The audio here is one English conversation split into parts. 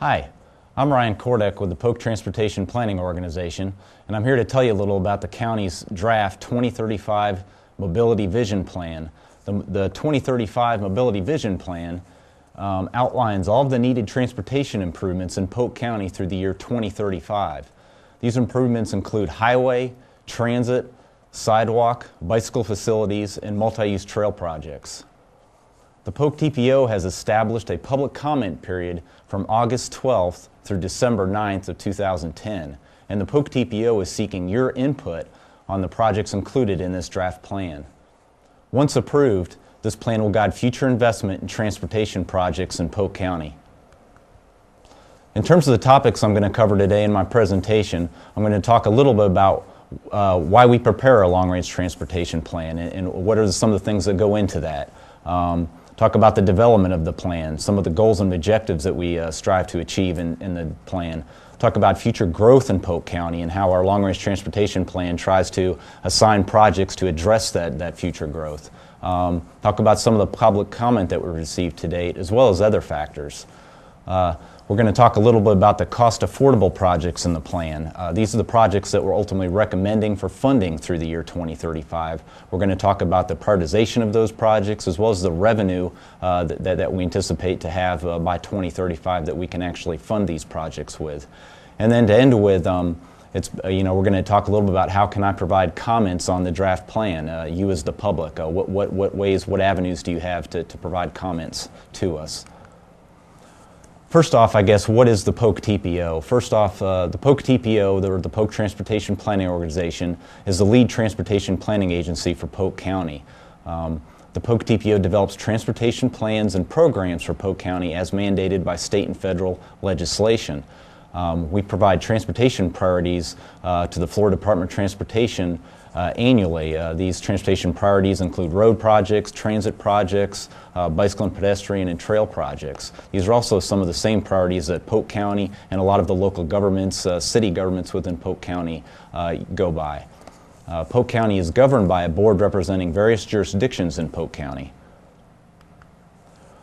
Hi, I'm Ryan Kordek with the Polk Transportation Planning Organization, and I'm here to tell you a little about the county's draft 2035 Mobility Vision Plan. The 2035 Mobility Vision Plan outlines all of the needed transportation improvements in Polk County through the year 2035. These improvements include highway, transit, sidewalk, bicycle facilities, and multi-use trail projects. The Polk TPO has established a public comment period from August 12th through December 9th of 2010, and the Polk TPO is seeking your input on the projects included in this draft plan. Once approved, this plan will guide future investment in transportation projects in Polk County. In terms of the topics I'm going to cover today in my presentation, I'm going to talk a little bit about why we prepare a long-range transportation plan and what are some of the things that go into that. Talk about the development of the plan, some of the goals and objectives that we strive to achieve in the plan. Talk about future growth in Polk County and how our long-range transportation plan tries to assign projects to address that future growth. Talk about some of the public comment that we received to date, as well as other factors. We're going to talk a little bit about the cost-affordable projects in the plan. These are the projects that we're ultimately recommending for funding through the year 2035. We're going to talk about the prioritization of those projects as well as the revenue that we anticipate to have by 2035 that we can actually fund these projects with. And then to end with, we're going to talk a little bit about how can I provide comments on the draft plan, you as the public. What ways, what avenues do you have to provide comments to us? First off, I guess, what is the Polk TPO? First off, the Polk TPO, the Polk Transportation Planning Organization, is the lead transportation planning agency for Polk County. The Polk TPO develops transportation plans and programs for Polk County as mandated by state and federal legislation. We provide transportation priorities to the Florida Department of Transportation annually. These transportation priorities include road projects, transit projects, bicycle and pedestrian and trail projects. These are also some of the same priorities that Polk County and a lot of the local governments, city governments within Polk County go by. Polk County is governed by a board representing various jurisdictions in Polk County.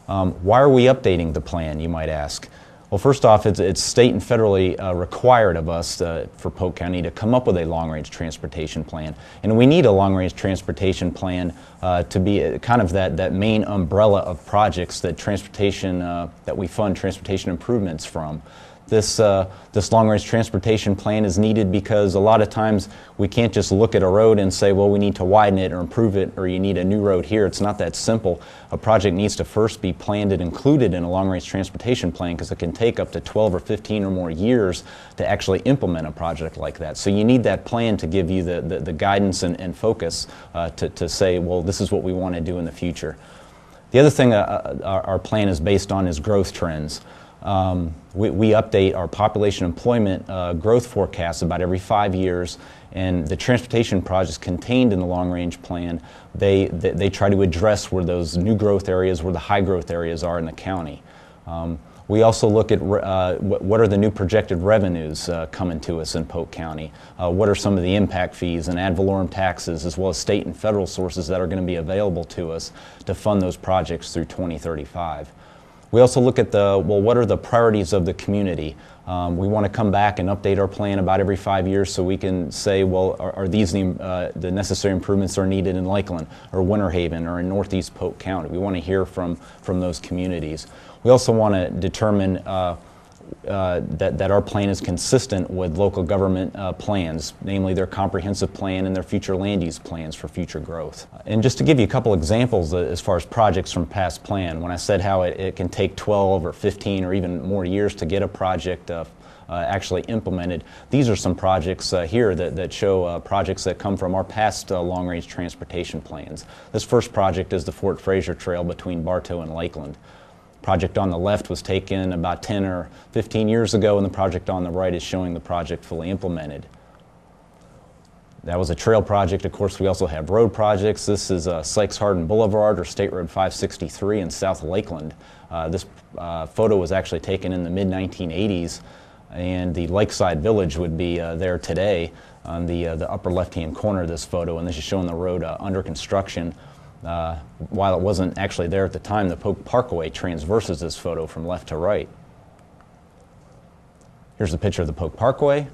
Why are we updating the plan, you might ask? Well, first off, it's state and federally required of us for Polk County to come up with a long-range transportation plan. And we need a long-range transportation plan to be kind of that main umbrella of projects that that we fund transportation improvements from. This long-range transportation plan is needed because a lot of times we can't just look at a road and say, well, we need to widen it or improve it, or you need a new road here. It's not that simple. A project needs to first be planned and included in a long-range transportation plan because it can take up to 12 or 15 or more years to actually implement a project like that. So you need that plan to give you the guidance and focus to say, well, this is what we want to do in the future. The other thing our plan is based on is growth trends. We update our population employment growth forecasts about every 5 years, and the transportation projects contained in the long-range plan, they try to address where those new growth areas, where the high growth areas are in the county. We also look at what are the new projected revenues coming to us in Polk County. What are some of the impact fees and ad valorem taxes, as well as state and federal sources that are going to be available to us to fund those projects through 2035. We also look at what are the priorities of the community? We want to come back and update our plan about every 5 years so we can say, well, are these the necessary improvements that are needed in Lakeland or Winter Haven or in Northeast Polk County? We want to hear from those communities. We also want to determine that our plan is consistent with local government plans, namely their comprehensive plan and their future land use plans for future growth. And just to give you a couple examples as far as projects from past plan, when I said how it can take 12 or 15 or even more years to get a project actually implemented, these are some projects here that show projects that come from our past long-range transportation plans. This first project is the Fort Fraser Trail between Bartow and Lakeland. Project on the left was taken about 10 or 15 years ago, and the project on the right is showing the project fully implemented. That was a trail project. Of course, we also have road projects. This is Sykes-Hardin Boulevard or State Road 563 in South Lakeland. This photo was actually taken in the mid-1980s, and the Lakeside Village would be there today on the upper left-hand corner of this photo, and this is showing the road under construction. While it wasn't actually there at the time, the Polk Parkway transverses this photo from left to right. Here's a picture of the Polk Parkway.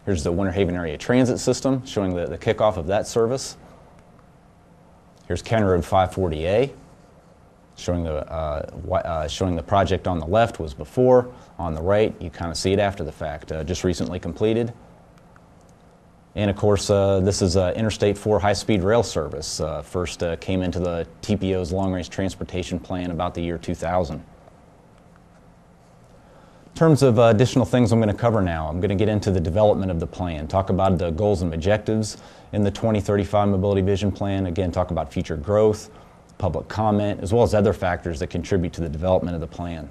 Here's the Winter Haven Area Transit System showing the kickoff of that service. Here's County Road 540A showing the project on the left was before. On the right, you kind of see it after the fact, just recently completed. And of course, this is Interstate 4 high-speed rail service. First came into the TPO's long-range transportation plan about the year 2000. In terms of additional things I'm going to cover now, I'm going to get into the development of the plan, talk about the goals and objectives in the 2035 Mobility Vision Plan, again, talk about future growth, public comment, as well as other factors that contribute to the development of the plan.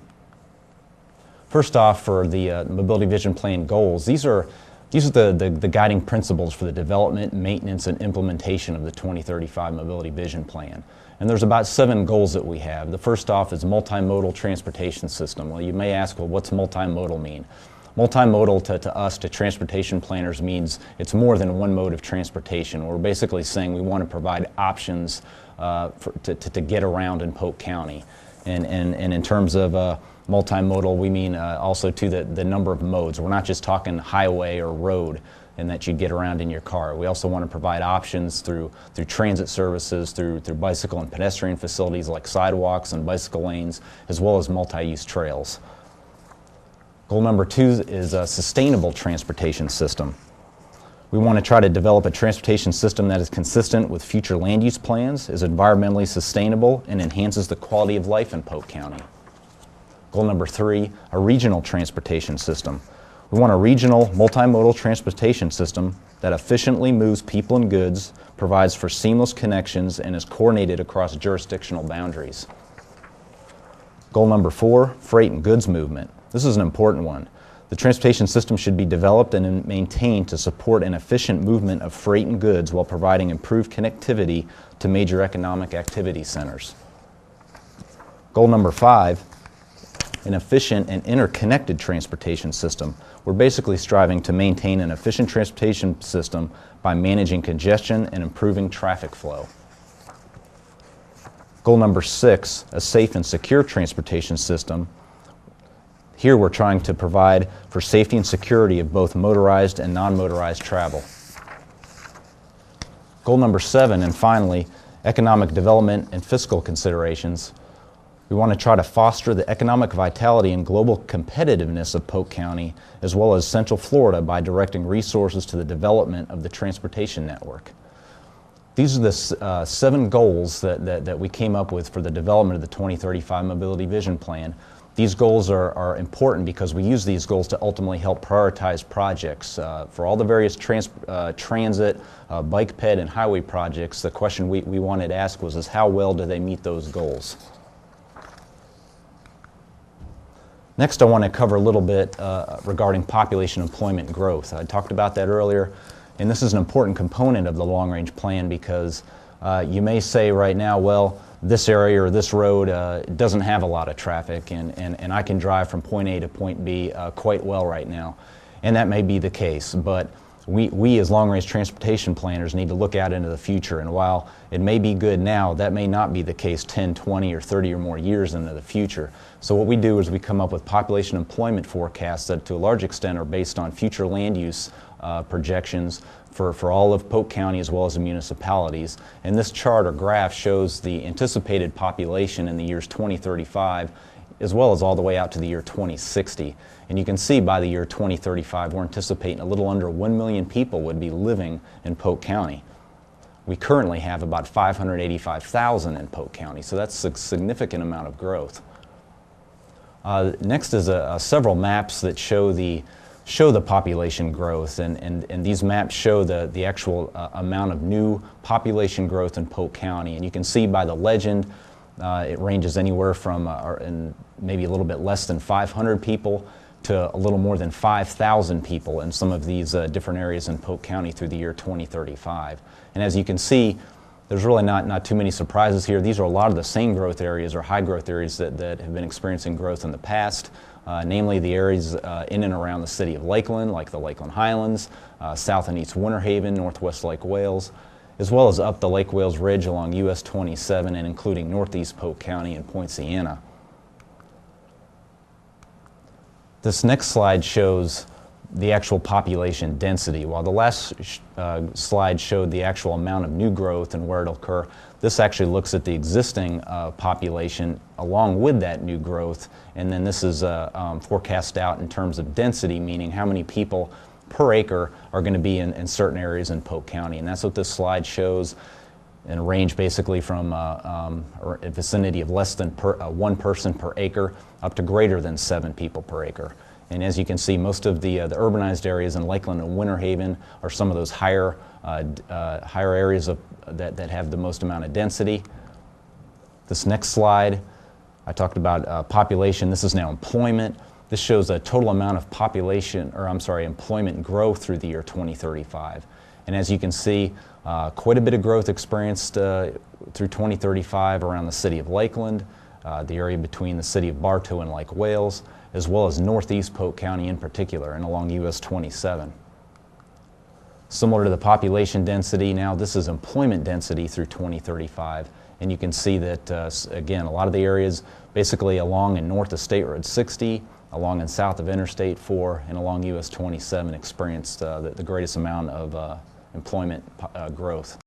First off, for the Mobility Vision Plan goals, these are the guiding principles for the development, maintenance, and implementation of the 2035 Mobility Vision Plan. And there's about 7 goals that we have. The first off is multimodal transportation system. Well, you may ask, well, what's multimodal mean? Multimodal to us, to transportation planners, means it's more than one mode of transportation. We're basically saying we want to provide options to get around in Polk County. And in terms of multimodal, we mean also to the number of modes. We're not just talking highway or road and that you get around in your car. We also want to provide options through transit services, through bicycle and pedestrian facilities like sidewalks and bicycle lanes, as well as multi-use trails. Goal number 2 is a sustainable transportation system. We want to try to develop a transportation system that is consistent with future land use plans, is environmentally sustainable, and enhances the quality of life in Polk County. Goal number 3, a regional transportation system. We want a regional multimodal transportation system that efficiently moves people and goods, provides for seamless connections, and is coordinated across jurisdictional boundaries. Goal number 4, freight and goods movement. This is an important one. The transportation system should be developed and maintained to support an efficient movement of freight and goods while providing improved connectivity to major economic activity centers. Goal number 5, an efficient and interconnected transportation system. We're basically striving to maintain an efficient transportation system by managing congestion and improving traffic flow. Goal number 6, a safe and secure transportation system. Here we're trying to provide for safety and security of both motorized and non-motorized travel. Goal number 7, and finally, economic development and fiscal considerations. We want to try to foster the economic vitality and global competitiveness of Polk County, as well as Central Florida, by directing resources to the development of the transportation network. These are the 7 goals that we came up with for the development of the 2035 Mobility Vision Plan. These goals are important because we use these goals to ultimately help prioritize projects. For all the various transit, bike ped, and highway projects, the question we wanted to ask was how well do they meet those goals? Next, I want to cover a little bit regarding population employment growth. I talked about that earlier, and this is an important component of the long-range plan because you may say right now, well, this area or this road doesn't have a lot of traffic, and I can drive from point A to point B quite well right now. And that may be the case, but we as long-range transportation planners need to look out into the future, and while it may be good now, that may not be the case 10, 20, or 30 or more years into the future. So what we do is we come up with population employment forecasts that to a large extent are based on future land use projections for all of Polk County as well as the municipalities. And this chart or graph shows the anticipated population in the years 2035 as well as all the way out to the year 2060. And you can see by the year 2035 we're anticipating a little under 1 million people would be living in Polk County. We currently have about 585,000 in Polk County, so that's a significant amount of growth. Next is several maps that show the population growth, and these maps show the actual amount of new population growth in Polk County. And you can see by the legend, it ranges anywhere from maybe a little bit less than 500 people to a little more than 5,000 people in some of these different areas in Polk County through the year 2035. And as you can see, there's really not too many surprises here. These are a lot of the same growth areas or high growth areas that have been experiencing growth in the past. Namely the areas in and around the city of Lakeland, like the Lakeland Highlands, south and east Winter Haven, northwest Lake Wales, as well as up the Lake Wales Ridge along US 27 and including northeast Polk County and Point Siena. This next slide shows the actual population density. While the last slide showed the actual amount of new growth and where it'll occur, this actually looks at the existing population along with that new growth, and then this is forecast out in terms of density, meaning how many people per acre are going to be in certain areas in Polk County. And that's what this slide shows, in a range basically from a vicinity of less than one person per acre up to greater than 7 people per acre. And as you can see, most of the urbanized areas in Lakeland and Winter Haven are some of those higher areas that have the most amount of density. This next slide, I talked about population. This is now employment. This shows a total amount of employment growth through the year 2035. And as you can see, quite a bit of growth experienced through 2035 around the city of Lakeland, the area between the city of Bartow and Lake Wales, as well as northeast Polk County in particular, and along US 27. Similar to the population density, now this is employment density through 2035, and you can see that, again, a lot of the areas basically along and north of State Road 60, along and south of Interstate 4, and along US 27 experienced the greatest amount of employment growth.